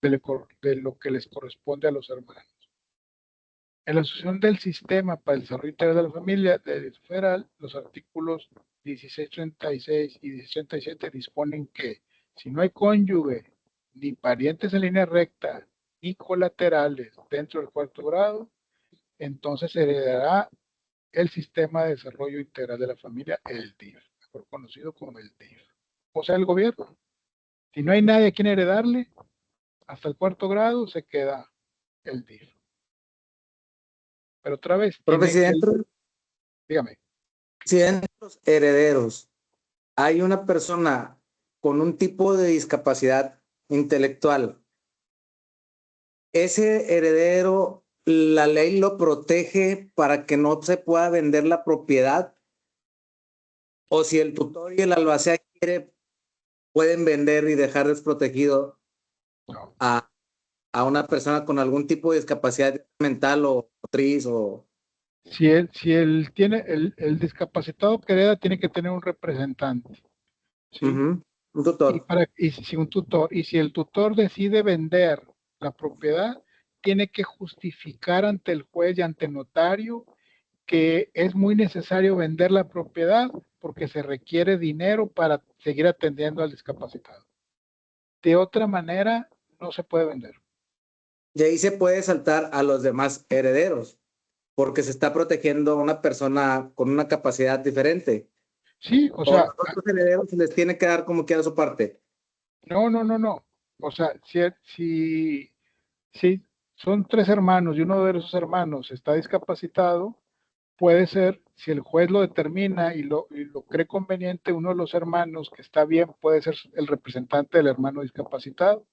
de lo que les corresponde a los hermanos. En la asociación del sistema para el desarrollo integral de la familia de Derecho Federal, los artículos 1636 y 1637 disponen que si no hay cónyuge, ni parientes en línea recta, ni colaterales dentro del 4º grado, entonces heredará el sistema de desarrollo integral de la familia, el DIF, mejor conocido como el DIF. O sea, el gobierno. Si no hay nadie a quien heredarle, hasta el 4º grado se queda el DIF. Pero otra vez, dígame. Si entre los herederos hay una persona con un tipo de discapacidad intelectual, ese heredero, la ley lo protege para que no se pueda vender la propiedad, o si el tutor y el albacea pueden vender y dejar desprotegido a una persona con algún tipo de discapacidad mental o motriz o... Si él tiene el discapacitado que hereda, tiene que tener un representante, ¿sí? Un tutor. Si un tutor, y si el tutor decide vender la propiedad, tiene que justificar ante el juez y ante el notario que es muy necesario vender la propiedad porque se requiere dinero para seguir atendiendo al discapacitado. De otra manera, no se puede vender. Y ahí se puede saltar a los demás herederos, porque se está protegiendo a una persona con una capacidad diferente. Sí, o sea... a los herederos se les tiene que dar como quiera su parte. No. O sea, si son 3 hermanos y uno de esos hermanos está discapacitado, puede ser, si el juez lo determina y lo cree conveniente, uno de los hermanos que está bien puede ser el representante del hermano discapacitado,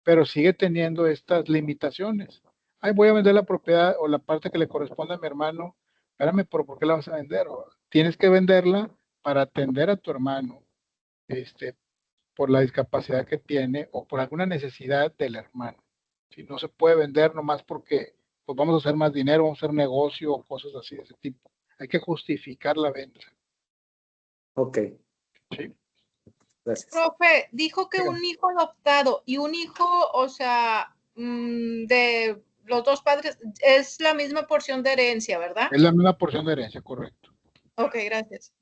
pero sigue teniendo estas limitaciones. Ay, voy a vender la propiedad o la parte que le corresponde a mi hermano. Espérame, pero ¿por qué la vas a vender? Tienes que venderla para atender a tu hermano, por la discapacidad que tiene o por alguna necesidad del hermano. Si no se puede vender nomás porque pues vamos a hacer más dinero, vamos a hacer negocio o cosas así de ese tipo. Hay que justificar la venta. Ok. Sí. Gracias. Profe, dijo que un hijo adoptado y un hijo, o sea, de los dos padres, es la misma porción de herencia, ¿verdad? Es la misma porción de herencia, correcto. Ok, gracias.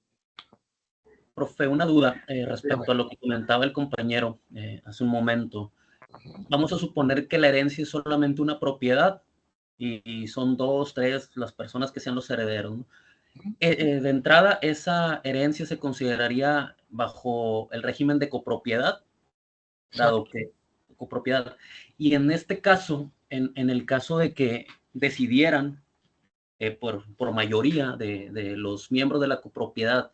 Profe, una duda respecto a lo que comentaba el compañero hace un momento. Vamos a suponer que la herencia es solamente una propiedad y son 2, 3 las personas que sean los herederos, ¿no? De entrada, esa herencia se consideraría bajo el régimen de copropiedad, dado que copropiedad. Y en este caso, en el caso de que decidieran por mayoría de los miembros de la copropiedad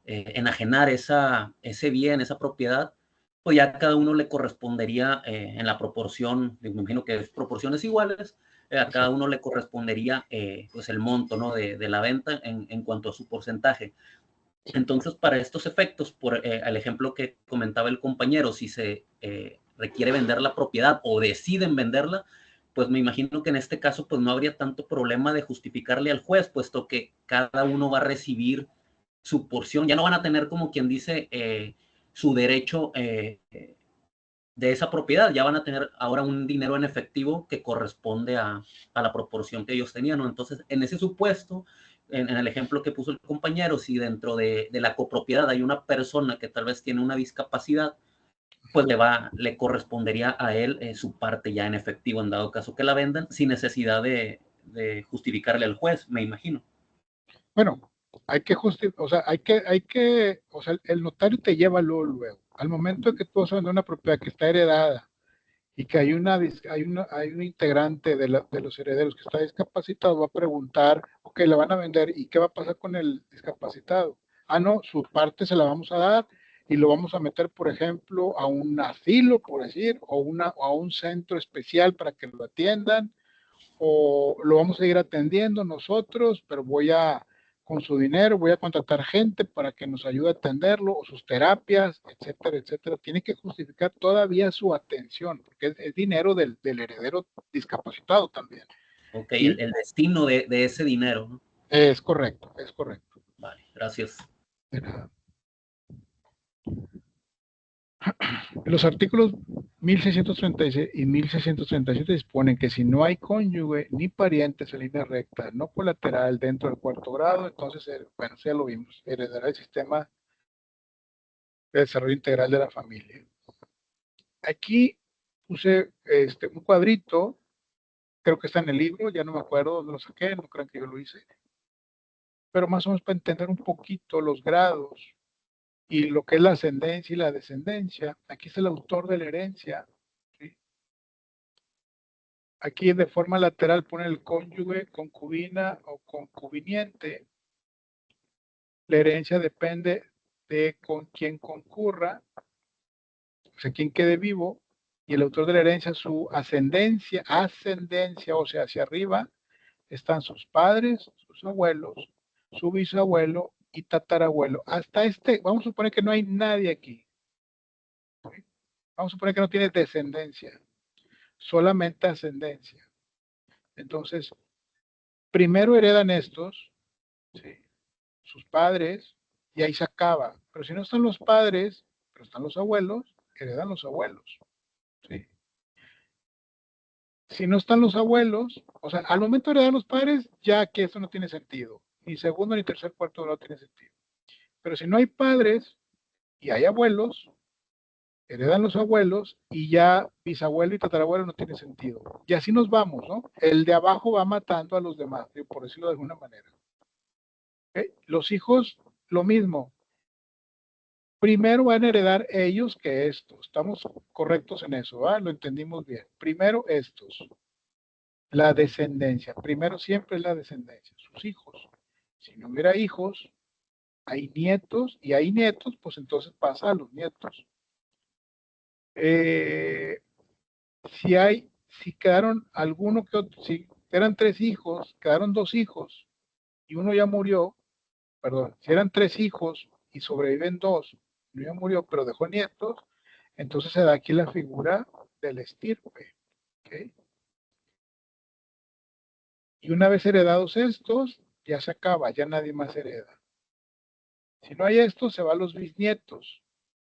enajenar ese bien, esa propiedad, pues ya a cada uno le correspondería en la proporción, me imagino que es proporciones iguales, a cada uno le correspondería pues el monto, ¿no? de la venta en cuanto a su porcentaje. Entonces, para estos efectos, por el ejemplo que comentaba el compañero, si se requiere vender la propiedad o deciden venderla, pues me imagino que en este caso pues no habría tanto problema de justificarle al juez, puesto que cada uno va a recibir su porción, ya no van a tener como quien dice su derecho de esa propiedad, ya van a tener ahora un dinero en efectivo que corresponde a la proporción que ellos tenían, ¿no? Entonces, en ese supuesto, en el ejemplo que puso el compañero, si dentro de la copropiedad hay una persona que tal vez tiene una discapacidad, pues le correspondería a él su parte ya en efectivo, en dado caso que la vendan, sin necesidad de justificarle al juez, me imagino. Bueno, hay que justificar, o sea, o sea, el notario te lleva luego. Al momento de que tú vas a vender una propiedad que está heredada y que hay un integrante de los herederos que está discapacitado, va a preguntar, ok, la van a vender y qué va a pasar con el discapacitado. Ah, no, su parte se la vamos a dar y lo vamos a meter, por ejemplo, a un asilo, por decir, o a un centro especial para que lo atiendan, o lo vamos a ir atendiendo nosotros, pero con su dinero, voy a contratar gente para que nos ayude a atenderlo, o sus terapias, etcétera, etcétera. Tiene que justificar todavía su atención, porque es dinero del heredero discapacitado también. Ok, el destino de ese dinero, ¿no? Es correcto, es correcto. Vale, gracias. De nada. Los artículos 1636 y 1637 disponen que si no hay cónyuge ni parientes en línea recta, no colateral dentro del cuarto grado, entonces, bueno, ya lo vimos, heredará el sistema de desarrollo integral de la familia. Aquí puse un cuadrito, creo que está en el libro, ya no me acuerdo dónde lo saqué, no crean que yo lo hice, pero más o menos para entender un poquito los grados y lo que es la ascendencia y la descendencia. Aquí es el autor de la herencia, ¿sí? Aquí de forma lateral pone el cónyuge, concubina o concubiniente. La herencia depende de con quién concurra, o sea, quién quede vivo, y el autor de la herencia, su ascendencia, o sea, hacia arriba, están sus padres, sus abuelos, su bisabuelo y tatarabuelo. Hasta vamos a suponer que no hay nadie aquí. ¿Sí? Vamos a suponer que no tiene descendencia, solamente ascendencia. Entonces, primero heredan estos, ¿sí? Sus padres, y ahí se acaba. Pero si no están los padres, pero están los abuelos, heredan los abuelos. ¿Sí? Si no están los abuelos, o sea, al momento de heredar los padres, ya que eso no tiene sentido. Ni segundo, ni tercer, cuarto no tiene sentido. Pero si no hay padres y hay abuelos, heredan los abuelos y ya bisabuelo y tatarabuelo no tiene sentido. Y así nos vamos, ¿no? El de abajo va matando a los demás, por decirlo de alguna manera. ¿Okay? Los hijos, lo mismo. Primero van a heredar ellos que estos. Estamos correctos en eso, ¿va? Lo entendimos bien. Primero estos. La descendencia. Primero siempre es la descendencia. Sus hijos. Si no hubiera hijos, hay nietos, y hay nietos, pues entonces pasa a los nietos. Si quedaron alguno que otro, si eran 3 hijos, quedaron 2 hijos, y uno ya murió, perdón, si eran 3 hijos y sobreviven 2, uno ya murió, pero dejó nietos, entonces se da aquí la figura del estirpe. ¿Okay? Y una vez heredados estos, ya se acaba, ya nadie más hereda. Si no hay estos, se van los bisnietos.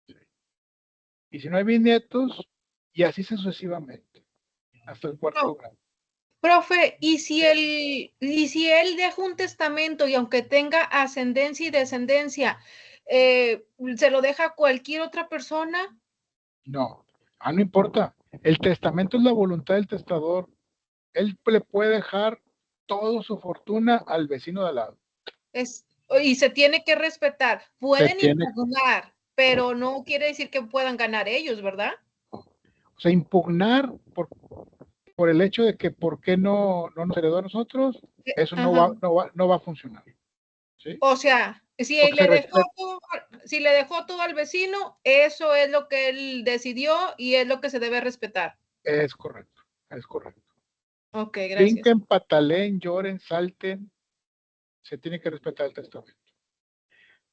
¿Sí? Y si no hay bisnietos, y así sucesivamente, hasta el cuarto grado. Profe, ¿y si él deja un testamento y aunque tenga ascendencia y descendencia, se lo deja a cualquier otra persona? No, no importa. El testamento es la voluntad del testador. Él le puede dejar toda su fortuna al vecino de al lado. Y se tiene que respetar. Pueden impugnar, pero no quiere decir que puedan ganar ellos, ¿verdad? O sea, impugnar por el hecho de que por qué no nos heredó a nosotros, eso no va a funcionar. ¿Sí? O sea, si él le dejó, si le dejó todo al vecino, eso es lo que él decidió y es lo que se debe respetar. Es correcto, es correcto. Ok, gracias. Brinquen, pataleen, lloren, salten, se tiene que respetar el testamento.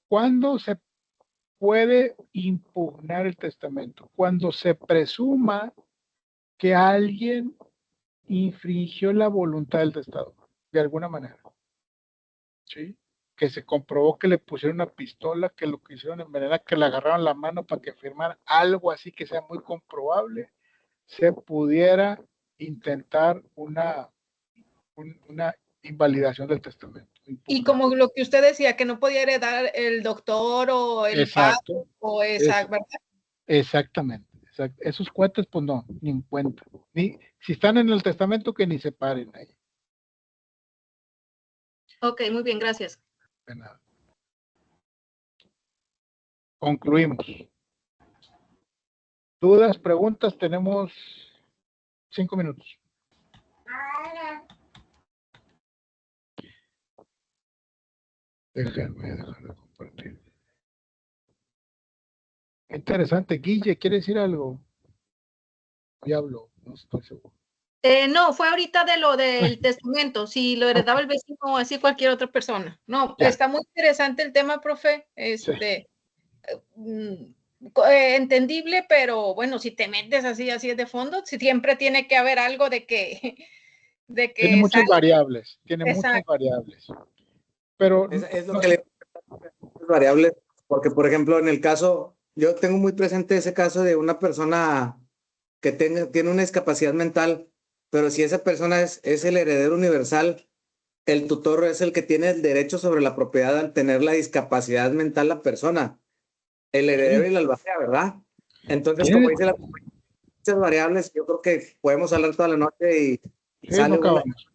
¿Cuándo se puede impugnar el testamento? Cuando se presuma que alguien infringió la voluntad del testador, de alguna manera. ¿Sí? Que se comprobó que le pusieron una pistola, que lo quisieron envenenar, que le agarraron la mano para que firmara algo así que sea muy comprobable, se pudiera intentar una invalidación del testamento. Y como lo que usted decía, que no podía heredar el doctor o el Exacto, padre o esa, ¿verdad? exactamente. Esos cuentos, pues no, ni en cuenta. Ni, si están en el testamento, que ni se paren ahí. Ok, muy bien, gracias. De nada. Concluimos. ¿Dudas, preguntas? Tenemos 5 minutos. Voy a dejar de compartir. Interesante. Guille, ¿quiere decir algo? Ya habló, no estoy seguro. No, fue ahorita de lo del testamento, si lo heredaba el vecino o así cualquier otra persona. No, Ya. está muy interesante el tema, profe. Entendible, pero bueno, si te metes así de fondo, siempre tiene que haber algo de que Tiene muchas salga. variables, tiene Exacto. muchas variables. Pero Es lo no que sé. le variables, porque por ejemplo, en el caso, yo tengo muy presente ese caso de una persona que tiene una discapacidad mental, pero si esa persona es el heredero universal, el tutor es el que tiene el derecho sobre la propiedad al tener la discapacidad mental la persona, el heredero y la albacea, ¿verdad? Entonces, como dice muchas variables, yo creo que podemos hablar toda la noche y Sí, no sale una. acabamos.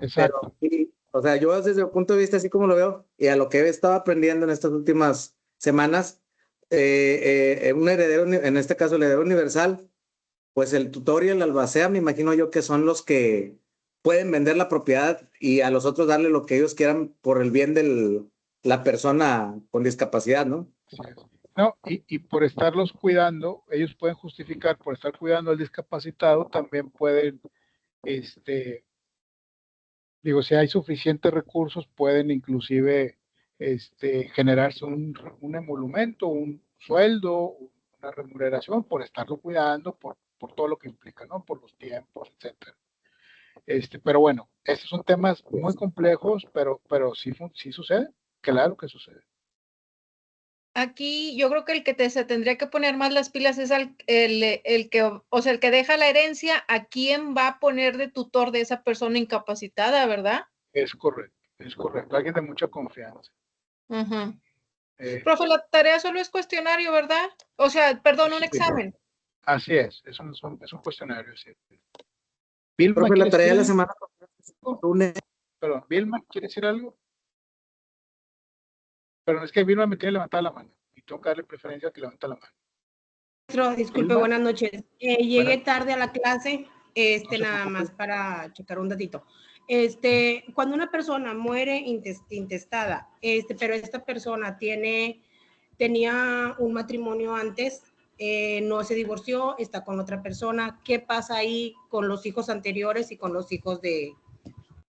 Exacto. Pero, o sea, yo desde el punto de vista así como lo veo y a lo que he estado aprendiendo en estas últimas semanas, un heredero, en este caso el heredero universal, pues el tutor y el albacea, me imagino yo que son los que pueden vender la propiedad y a los otros darle lo que ellos quieran por el bien de la persona con discapacidad, ¿no? No, y por estarlos cuidando, ellos pueden justificar, por estar cuidando al discapacitado, también pueden, digo, si hay suficientes recursos, pueden inclusive generarse un emolumento, un sueldo, una remuneración por estarlo cuidando, por todo lo que implica, ¿no? Por los tiempos, etcétera. Pero bueno, estos son temas muy complejos, pero sí sucede, claro que sucede. Aquí yo creo que el que se tendría que poner más las pilas es el que, o sea, el que deja la herencia, ¿a quién va a poner de tutor de esa persona incapacitada, verdad? Es correcto. Alguien de mucha confianza. Profe, la tarea solo es cuestionario, ¿verdad? O sea, perdón, un Sí, examen. así es un cuestionario. Sí. Vilma, Profe, la ¿quieres tarea de la decir semana lunes. Perdón, Vilma, ¿quiere decir algo? Pero es que Vilma me tiene levantada la mano y tengo que darle preferencia a que levanta la mano. Disculpe, Vilma, buenas noches. Llegué buenas. tarde a la clase, No se nada preocupe. más para checar un datito. Cuando una persona muere intestada, pero esta persona tenía un matrimonio antes, no se divorció, está con otra persona, ¿qué pasa ahí con los hijos anteriores y con los hijos de?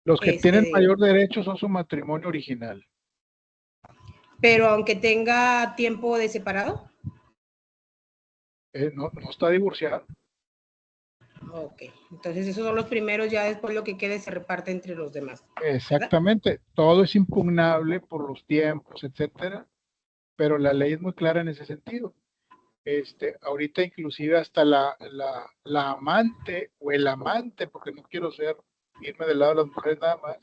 Los que tienen mayor derecho son su matrimonio original. Pero aunque tenga tiempo de separado. No está divorciado. Ok, entonces esos son los primeros, ya después lo que quede se reparte entre los demás. Exactamente, ¿verdad? Todo es impugnable por los tiempos, etcétera, pero la ley es muy clara en ese sentido. Ahorita inclusive hasta la amante o el amante, porque no quiero irme del lado de las mujeres nada más,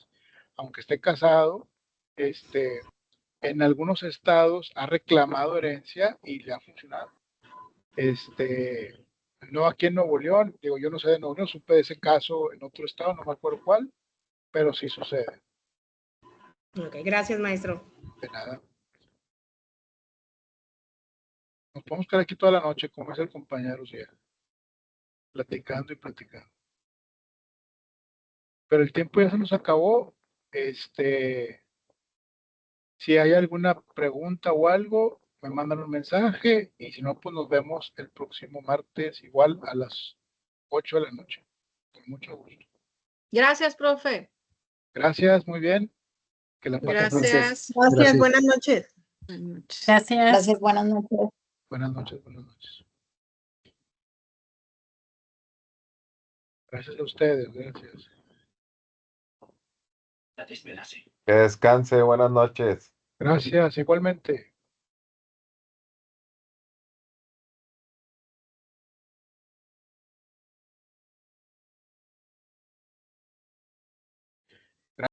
aunque esté casado, en algunos estados ha reclamado herencia y le ha funcionado. No aquí en Nuevo León, digo, yo no sé de Nuevo León, supe de ese caso en otro estado, no me acuerdo cuál, pero sí sucede. Ok, gracias, maestro. De nada. Nos podemos quedar aquí toda la noche, como es el compañero, ya, platicando y platicando. Pero el tiempo ya se nos acabó. Si hay alguna pregunta o algo, me mandan un mensaje y si no, pues nos vemos el próximo martes igual a las 8 de la noche. Con mucho gusto. Gracias, profe. Gracias, muy bien. Que la pasen. Gracias. Gracias, buenas noches. Gracias, buenas noches. Buenas noches, buenas noches. Gracias a ustedes, gracias. Que descanse, buenas noches. Gracias, igualmente.